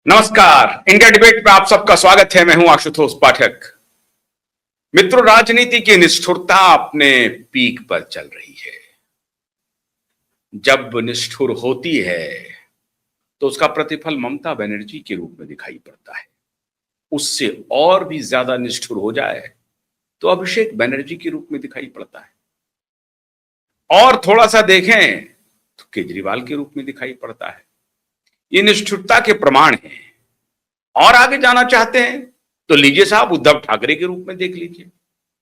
नमस्कार। India debate में आप सबका स्वागत है। मैं हूं आशुतोष पाठक। मित्रों, राजनीति की निष्ठुरता अपने पीक पर चल रही है। जब निष्ठुर होती है तो उसका प्रतिफल ममता बनर्जी के रूप में दिखाई पड़ता है। उससे और भी ज्यादा निष्ठुर हो जाए तो अभिषेक बनर्जी के रूप में दिखाई पड़ता है, और थोड़ा सा देखें तो केजरीवाल के रूप में दिखाई पड़ता है। ये निष्ठुरता के प्रमाण हैं। और आगे जाना चाहते हैं तो लीजिए साहब, उद्धव ठाकरे के रूप में देख लीजिए।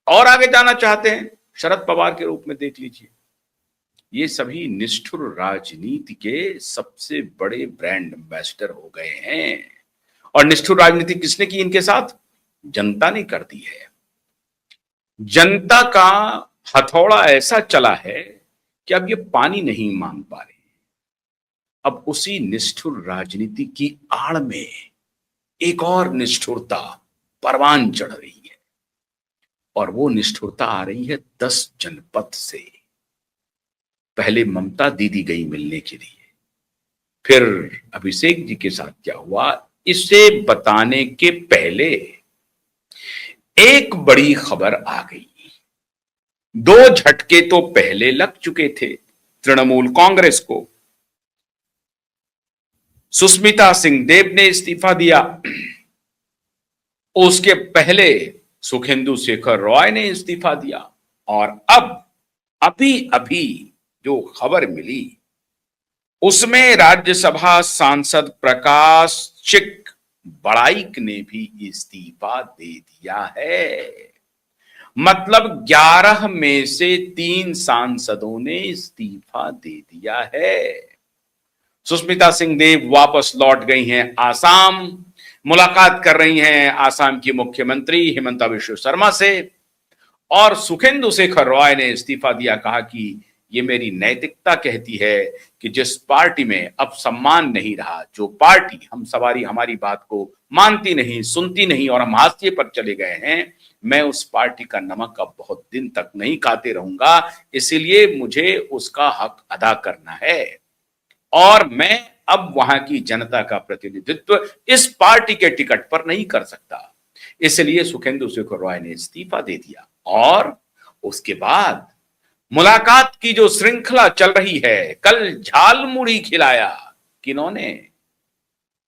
और आगे जाना चाहते हैं शरद पवार के रूप में देख लीजिए। ये सभी निष्ठुर राजनीति के सबसे बड़े ब्रांड एम्बेसडर हो गए हैं। और निष्ठुर राजनीति किसने की इनके साथ? जनता ने कर दी है। जनता का हथौड़ा ऐसा चला है कि अब ये पानी नहीं मांग पा रहे। अब उसी निष्ठुर राजनीति की आड़ में एक और निष्ठुरता परवान चढ़ रही है, और वो निष्ठुरता आ रही है 10 जनपद से। पहले ममता दीदी गई मिलने के लिए, फिर अभिषेक जी के साथ क्या हुआ इसे बताने के पहले एक बड़ी खबर आ गई। 2 झटके तो पहले लग चुके थे तृणमूल कांग्रेस को। सुष्मिता सिंह देव ने इस्तीफा दिया, उसके पहले सुखेंदु शेखर रॉय ने इस्तीफा दिया, और अब अभी अभी जो खबर मिली उसमें राज्यसभा सांसद प्रकाश चिक बड़ाइक ने भी इस्तीफा दे दिया है। मतलब 11 में से 3 सांसदों ने इस्तीफा दे दिया है। सुष्मिता सिंह देव वापस लौट गई हैं आसाम, मुलाकात कर रही हैं आसाम की मुख्यमंत्री हिमंता बिश्व शर्मा से। और सुखेंदु शेखर रॉय ने इस्तीफा दिया, कहा कि ये मेरी नैतिकता कहती है कि जिस पार्टी में अब सम्मान नहीं रहा, जो पार्टी हमारी बात को मानती नहीं, सुनती नहीं, और हम हाशिए पर चले गए हैं, मैं उस पार्टी का नमक अब बहुत दिन तक नहीं खाते रहूंगा। इसीलिए मुझे उसका हक अदा करना है, और मैं अब वहां की जनता का प्रतिनिधित्व इस पार्टी के टिकट पर नहीं कर सकता। इसलिए सुखेंदु शेखर रॉय ने इस्तीफा दे दिया। और उसके बाद मुलाकात की जो श्रृंखला चल रही है, कल झालमुड़ी खिलाया किन्होंने?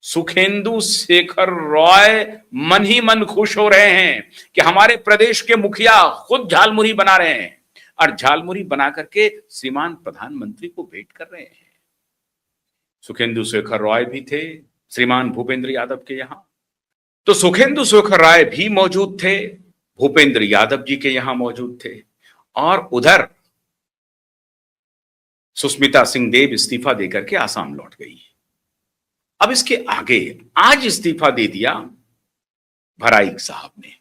सुखेंदु शेखर रॉय मन ही मन खुश हो रहे हैं कि हमारे प्रदेश के मुखिया खुद झालमुड़ी बना रहे हैं, और झालमुड़ी बना करके श्रीमान प्रधानमंत्री को भेंट कर रहे हैं। सुखेंदु शेखर रॉय भी थे श्रीमान भूपेंद्र यादव के यहां, तो सुखेंदु शेखर रॉय भी मौजूद थे, भूपेंद्र यादव जी के यहां मौजूद थे, और उधर सुष्मिता सिंह देव इस्तीफा देकर के आसाम लौट गई। अब इसके आगे आज इस्तीफा दे दिया बड़ाइक साहब ने।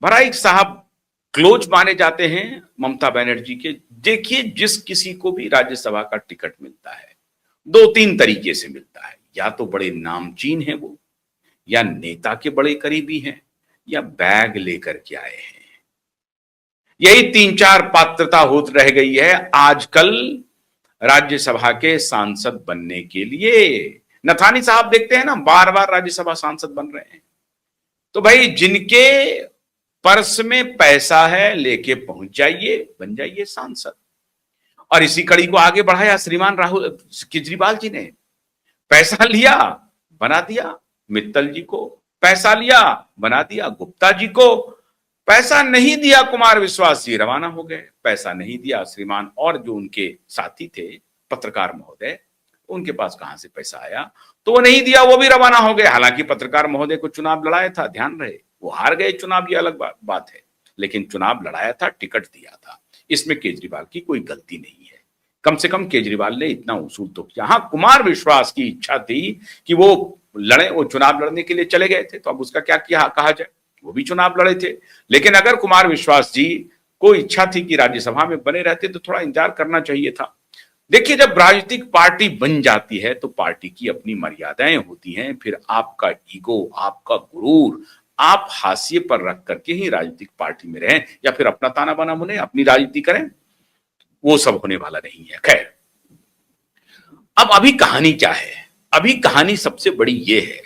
बड़ाइक साहब क्लोज माने जाते हैं ममता बनर्जी के। देखिए, जिस किसी को भी राज्यसभा का टिकट मिलता है 2-3 तरीके से मिलता है। या तो बड़े नामचीन है वो, या नेता के बड़े करीबी हैं, या बैग लेकर के आए हैं। यही 3-4 पात्रता होत रह गई है आजकल राज्यसभा के सांसद बनने के लिए। नथानी साहब देखते हैं ना, बार बार राज्यसभा सांसद बन रहे हैं। तो भाई, जिनके पर्स में पैसा है लेके पहुंच जाइए, बन जाइए सांसद। और इसी कड़ी को आगे बढ़ाया श्रीमान राहुल केजरीवाल जी ने। पैसा लिया, बना दिया मित्तल जी को, पैसा लिया बना दिया गुप्ता जी को, पैसा नहीं दिया कुमार विश्वास जी रवाना हो गए, पैसा नहीं दिया श्रीमान और जो उनके साथी थे पत्रकार महोदय, उनके पास कहां से पैसा आया, तो वो नहीं दिया, वो भी रवाना हो गए। हालांकि पत्रकार महोदय को चुनाव लड़ाया था, ध्यान रहे, वो हार गए चुनाव, ये अलग बात है, लेकिन चुनाव लड़ाया था, टिकट दिया था। इसमें केजरीवाल की कोई गलती नहीं है। कम से कम केजरीवाल ने इतना उसूल तो किया। हाँ, कुमार विश्वास की इच्छा थी कि वो लड़े, वो चुनाव लड़ने के लिए चले गए थे, तो अब उसका क्या किया कहा जाए, वो भी चुनाव लड़े थे। लेकिन अगर कुमार विश्वास जी को इच्छा थी कि राज्यसभा में बने रहते तो थोड़ा इंतजार करना चाहिए था। देखिए, जब राजनीतिक पार्टी बन जाती है तो पार्टी की अपनी मर्यादाएं होती हैं। फिर आपका ईगो, आपका गुरूर आप हाशिए पर रख करके ही राजनीतिक पार्टी में रहें, या फिर अपना ताना बाना बुने, अपनी राजनीति करें, वो सब होने वाला नहीं है। खैर, अब अभी कहानी क्या है? अभी कहानी सबसे बड़ी ये है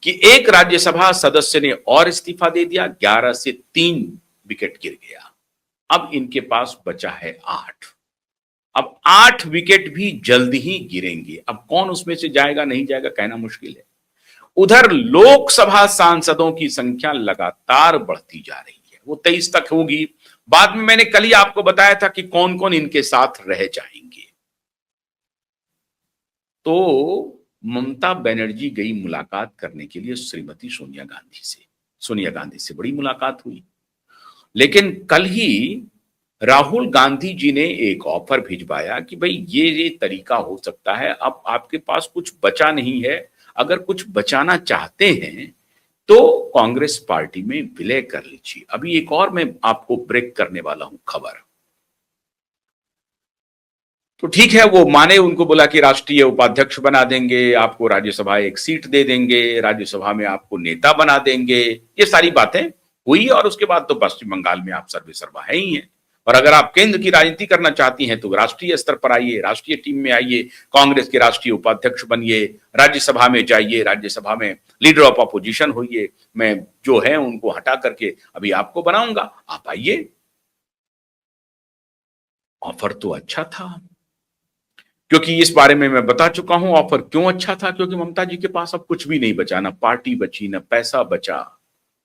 कि एक राज्यसभा सदस्य ने और इस्तीफा दे दिया, 11 से 3 विकेट गिर गया। अब इनके पास बचा है 8। अब 8 विकेट भी जल्द ही गिरेंगे। अब कौन उसमें से जाएगा नहीं जाएगा कहना मुश्किल है। उधर लोकसभा सांसदों की संख्या लगातार बढ़ती जा रही है, वो 23 तक होगी। बाद में मैंने कल ही आपको बताया था कि कौन कौन इनके साथ रह जाएंगे। तो ममता बनर्जी गई मुलाकात करने के लिए श्रीमती सोनिया गांधी से। सोनिया गांधी से बड़ी मुलाकात हुई, लेकिन कल ही राहुल गांधी जी ने एक ऑफर भिजवाया कि भाई ये तरीका हो सकता है, अब आपके पास कुछ बचा नहीं है, अगर कुछ बचाना चाहते हैं तो कांग्रेस पार्टी में विलय कर लीजिए। अभी एक और मैं आपको ब्रेक करने वाला हूं खबर। तो ठीक है, वो माने, उनको बोला कि राष्ट्रीय उपाध्यक्ष बना देंगे, आपको राज्यसभा एक सीट दे देंगे, राज्यसभा में आपको नेता बना देंगे, ये सारी बातें हुई। और उसके बाद तो पश्चिम बंगाल में आप सर्वेसर्वा है ही हैं। और अगर आप केंद्र की राजनीति करना चाहती हैं तो राष्ट्रीय स्तर पर आइए, राष्ट्रीय टीम में आइए, कांग्रेस के राष्ट्रीय उपाध्यक्ष बनिए, राज्यसभा में जाइए, राज्यसभा में लीडर ऑफ अपोजिशन होइए। मैं जो है उनको हटा करके अभी आपको बनाऊंगा, आप आइए। ऑफर तो अच्छा था, क्योंकि इस बारे में मैं बता चुका हूं ऑफर क्यों अच्छा था। क्योंकि ममता जी के पास अब कुछ भी नहीं बचा, ना पार्टी बची, ना पैसा बचा।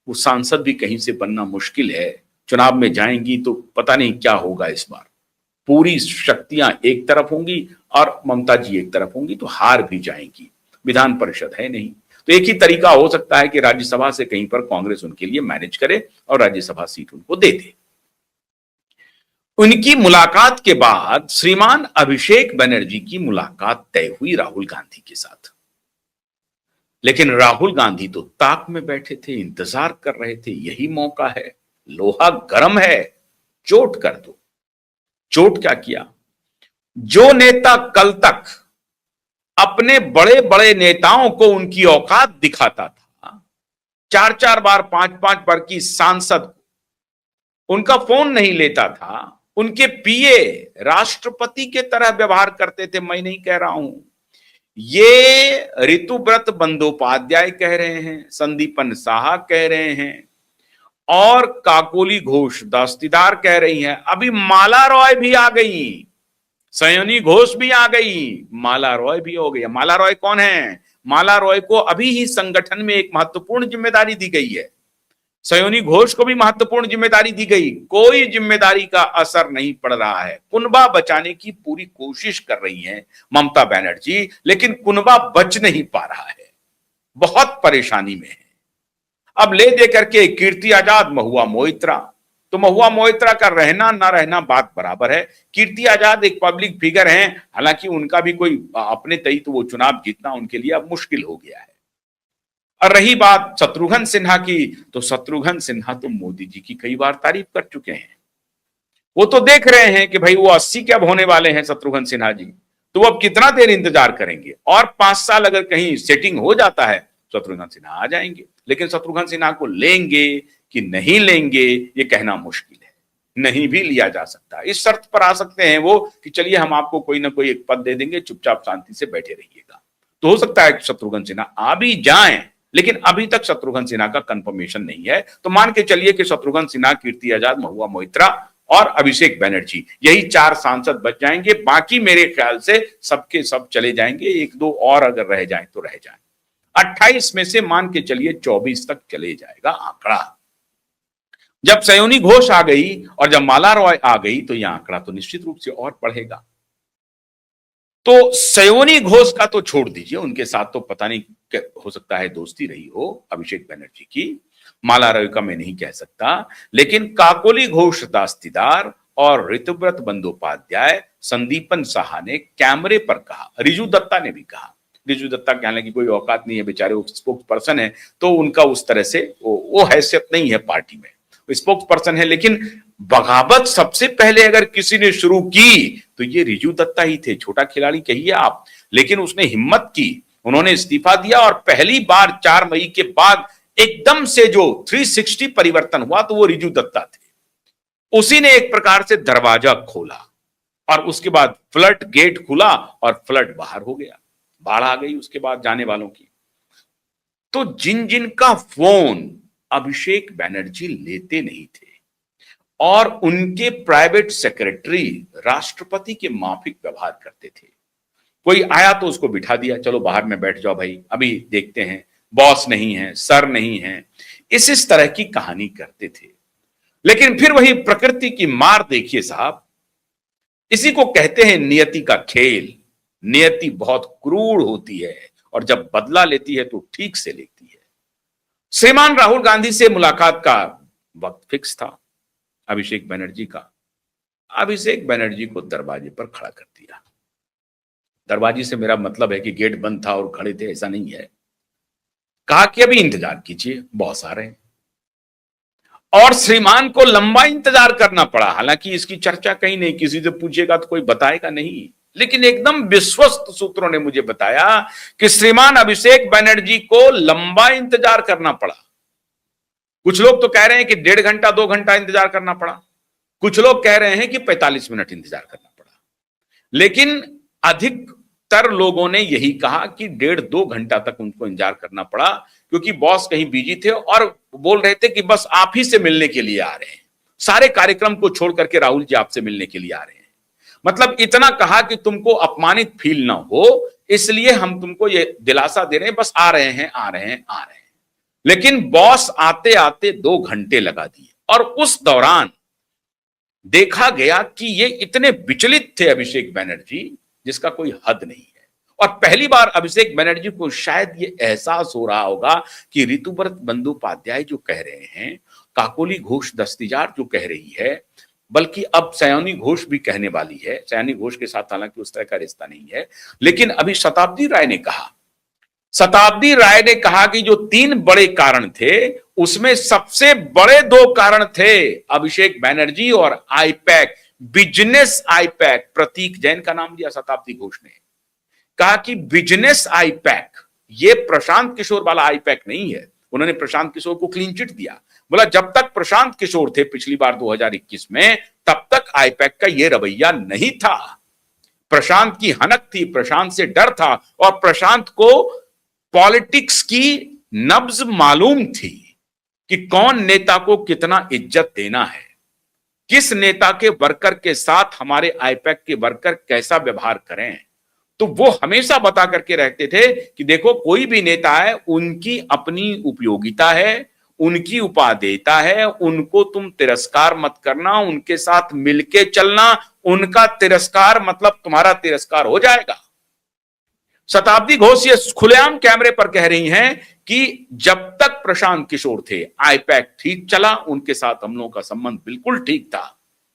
वो सांसद भी कहीं से बनना मुश्किल है। चुनाव में जाएंगी तो पता नहीं क्या होगा इस बार। पूरी शक्तियां एक तरफ होंगी और ममता जी एक तरफ होंगी, तो हार भी जाएंगी। विधान परिषद है नहीं, तो एक ही तरीका हो सकता है कि राज्यसभा से कहीं पर कांग्रेस उनके लिए मैनेज करे और राज्यसभा सीट उनको दे दे। उनकी मुलाकात के बाद श्रीमान अभिषेक बनर्जी की मुलाकात तय हुई राहुल गांधी के साथ। लेकिन राहुल गांधी तो ताक में बैठे थे, इंतजार कर रहे थे, यही मौका है, लोहा गर्म है, चोट कर दो। चोट क्या किया? जो नेता कल तक अपने बड़े बड़े नेताओं को उनकी औकात दिखाता था, 4-4 बार 5-5 बार की सांसद, उनका फोन नहीं लेता था, उनके पीए राष्ट्रपति के तरह व्यवहार करते थे। मैं नहीं कह रहा हूं, ये ऋतुव्रत बंदोपाध्याय कह रहे हैं, संदीपन साहा कह रहे हैं और काकोली घोष दस्तीदार कह रही हैं। अभी माला रॉय भी आ गई, सयोनी घोष भी आ गई, माला रॉय भी हो गई। माला रॉय कौन है? माला रॉय को अभी ही संगठन में एक महत्वपूर्ण जिम्मेदारी दी गई है। सयोनी घोष को भी महत्वपूर्ण जिम्मेदारी दी गई। कोई जिम्मेदारी का असर नहीं पड़ रहा है। कुनबा बचाने की पूरी कोशिश कर रही हैं ममता बनर्जी, लेकिन कुनबा बच नहीं पा रहा है, बहुत परेशानी में है। अब ले दे करके कीर्ति आजाद, महुआ मोइत्रा, तो महुआ मोइत्रा का रहना ना रहना बात बराबर है। कीर्ति आजाद एक पब्लिक फिगर हैं, हालांकि उनका भी कोई अपने तय, तो वो चुनाव जीतना उनके लिए अब मुश्किल हो गया है। और रही बात शत्रुघ्न सिन्हा की, तो शत्रुघ्न सिन्हा तो मोदी जी की कई बार तारीफ कर चुके हैं। वो तो देख रहे हैं कि भाई वो 80 के अब होने वाले हैं शत्रुघ्न सिन्हा जी, तो वो अब कितना देर इंतजार करेंगे। और 5 साल अगर कहीं सेटिंग हो जाता है, शत्रुघ्न सिन्हा आ जाएंगे। लेकिन शत्रुघ्न सिन्हा को लेंगे कि नहीं लेंगे ये कहना मुश्किल है। नहीं भी लिया जा सकता, इस शर्त पर आ सकते हैं वो कि चलिए हम आपको कोई ना कोई एक पद दे देंगे, चुपचाप शांति से बैठे रहिएगा। तो हो सकता है कि शत्रुघ्न सिन्हा आ भी जाएं, लेकिन अभी तक शत्रुघ्न सिन्हा का कंफर्मेशन नहीं है। तो मान के चलिए कि शत्रुघ्न सिन्हा, कीर्ति आजाद, महुआ मोइत्रा और अभिषेक बनर्जी, यही 4 सांसद बच जाएंगे। बाकी मेरे ख्याल से सबके सब चले जाएंगे, 1-2 और अगर रह जाएं तो रह जाएं। 28 में से मान के चलिए 24 तक चले जाएगा आंकड़ा। जब सयोनी घोष आ गई और जब माला रॉय आ गई तो यह आंकड़ा तो निश्चित रूप से और बढ़ेगा। तो सयोनी घोष का तो छोड़ दीजिए, उनके साथ तो पता नहीं हो सकता है दोस्ती रही हो अभिषेक बनर्जी की। माला रॉय का मैं नहीं कह सकता, लेकिन काकोली घोष दास्तीदार और ऋतुव्रत बंदोपाध्याय, संदीपन साहा ने कैमरे पर कहा, रिजू दत्ता ने भी कहा। रिजू दत्ता कहने की कोई औकात नहीं है, बेचारे स्पोक्स पर्सन है, तो उनका उस तरह से वो हैसियत नहीं है पार्टी में, स्पोक्स पर्सन है। लेकिन बगावत सबसे पहले अगर किसी ने शुरू की तो ये रिजू दत्ता ही थे। छोटा खिलाड़ी कहिए आप, लेकिन उसने हिम्मत की, उन्होंने इस्तीफा दिया और पहली बार 4 मई के बाद एकदम से जो 360 परिवर्तन हुआ तो वो रिजू दत्ता थे। उसी ने एक प्रकार से दरवाजा खोला और उसके बाद फ्लड गेट खुला और फ्लड बाहर हो गया, बाढ़ आ गई उसके बाद जाने वालों की। तो जिन जिन का फोन अभिषेक बैनर्जी लेते नहीं थे और उनके प्राइवेट सेक्रेटरी राष्ट्रपति के माफिक व्यवहार करते थे। कोई आया तो उसको बिठा दिया, चलो बाहर में बैठ जाओ भाई, अभी देखते हैं, बॉस नहीं है, सर नहीं है, इस तरह की कहानी करते थे। लेकिन फिर वही प्रकृति की मार देखिए साहब, इसी को कहते हैं नियति का खेल। नियति बहुत क्रूर होती है और जब बदला लेती है तो ठीक से लेती है। श्रीमान राहुल गांधी से मुलाकात का वक्त फिक्स था अभिषेक बनर्जी का। अभिषेक बनर्जी को दरवाजे पर खड़ा कर दिया। दरवाजे से मेरा मतलब है कि गेट बंद था और खड़े थे, ऐसा नहीं है। कहा कि अभी इंतजार कीजिए, बॉस आ रहे हैं। और श्रीमान को लंबा इंतजार करना पड़ा। हालांकि इसकी चर्चा कहीं नहीं, किसी से पूछेगा तो कोई बताएगा नहीं, लेकिन एकदम विश्वस्त सूत्रों ने मुझे बताया कि श्रीमान अभिषेक बनर्जी को लंबा इंतजार करना पड़ा। कुछ लोग तो कह रहे हैं कि 1.5 घंटा 2 घंटा इंतजार करना पड़ा, कुछ लोग कह रहे हैं कि 45 मिनट इंतजार करना पड़ा, लेकिन अधिकतर लोगों ने यही कहा कि 1.5-2 घंटा तक उनको इंतजार करना पड़ा, क्योंकि बॉस कहीं बिजी थे और बोल रहे थे कि बस आप ही से मिलने के लिए आ रहे हैं, सारे कार्यक्रम को छोड़ करके राहुल जी आपसे मिलने के लिए आ रहे हैं। मतलब इतना कहा कि तुमको अपमानित फील ना हो, इसलिए हम तुमको ये दिलासा दे रहे हैं, बस आ रहे हैं आ रहे हैं आ रहे हैं। लेकिन बॉस आते आते 2 घंटे लगा दिए और उस दौरान देखा गया कि ये इतने विचलित थे अभिषेक बनर्जी जिसका कोई हद नहीं है। और पहली बार अभिषेक बनर्जी को शायद ये एहसास हो रहा होगा कि ऋतुव्रत बंदोपाध्याय जो कह रहे हैं, काकोली घोष दस्तीजार जो कह रही है, बल्कि अब सयानी घोष भी कहने वाली है। सयानी घोष के साथ हालांकि उस तरह का रिश्ता नहीं है, लेकिन अभी शताब्दी राय ने कहा कि जो 3 बड़े कारण थे उसमें सबसे बड़े 2 कारण थे अभिषेक बनर्जी और आईपैक, बिजनेस आईपैक। प्रतीक जैन का नाम दिया शताब्दी घोष ने, कहा कि बिजनेस आईपैक, ये प्रशांत किशोर वाला आईपैक नहीं है। उन्होंने प्रशांत किशोर को क्लीन चिट दिया, बोला जब तक प्रशांत किशोर थे पिछली बार 2021 में, तब तक आईपैक का ये रवैया नहीं था। प्रशांत की हनक थी, प्रशांत से डर था और प्रशांत को पॉलिटिक्स की नब्ज मालूम थी कि कौन नेता को कितना इज्जत देना है, किस नेता के वर्कर के साथ हमारे आईपैक के वर्कर कैसा व्यवहार करें। तो वो हमेशा बता करके रहते थे कि देखो कोई भी नेता है, उनकी अपनी उपयोगिता है, उनकी उपादेयता है, उनको तुम तिरस्कार मत करना, उनके साथ मिलके चलना, उनका तिरस्कार मतलब तुम्हारा तिरस्कार हो जाएगा। शताब्दी घोष ये खुलेआम कैमरे पर कह रही हैं कि जब तक प्रशांत किशोर थे आईपैक ठीक चला, उनके साथ हम लोगों का संबंध बिल्कुल ठीक था।